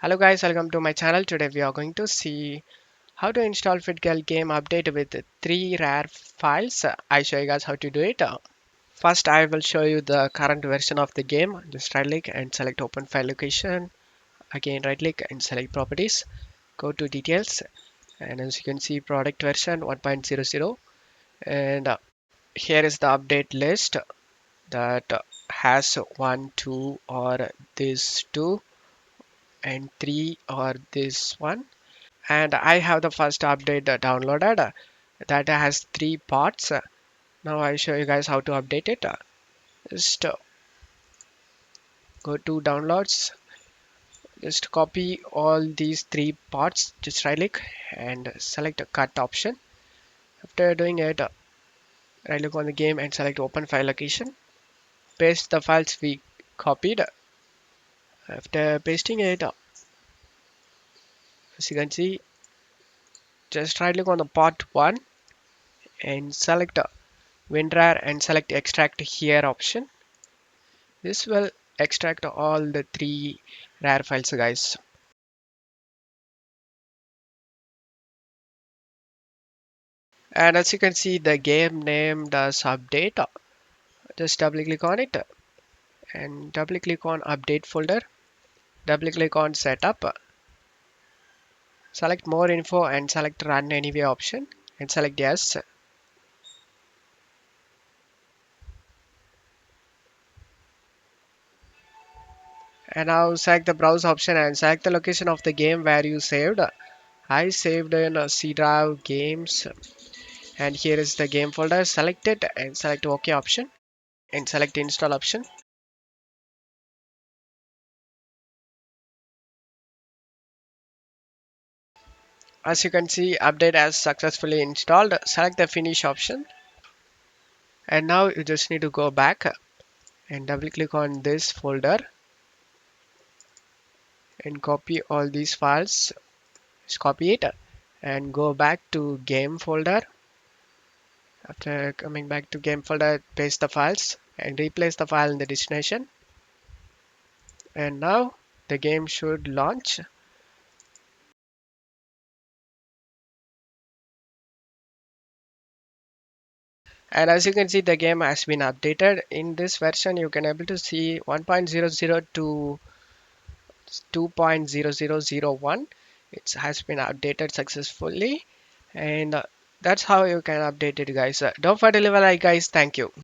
Hello guys, welcome to my channel. Today we are going to see how to install FitGirl game update with three RAR files. I show you guys how to do it. First, I will show you the current version of the game. Just right click and select open file location. Again right click and select properties. Go to details and as you can see product version 1.00 and here is the update list that has 1, 2 or this 2 and 3 or this one. And I have the first update downloaded that has three parts. Now I show you guys how to update it. Just go to downloads, just copy all these three parts, just right click and select a cut option. After doing it, right click on the game and select open file location. Paste the files we copied. After pasting it, as you can see, just right click on the part 1 and select WinRAR and select extract here option. This will extract all the three RAR files, guys. And as you can see, the game name does update. Just double click on it and double click on update folder. Double click on setup. Select more info and select run anyway option and select yes. And now select the browse option and select the location of the game where you saved. I saved in C drive games and here is the game folder. Select it and select OK option and select install option. As you can see, update has successfully installed. Select the finish option. And now you just need to go back and double click on this folder and copy all these files. Just copy it and go back to game folder. After coming back to game folder, paste the files and replace the file in the destination. And now the game should launch. And as you can see, the game has been updated. In this version, you can able to see 1.00 to 2.0001. It has been updated successfully, and that's how you can update it, guys. Don't forget to leave a like, guys. Thank you.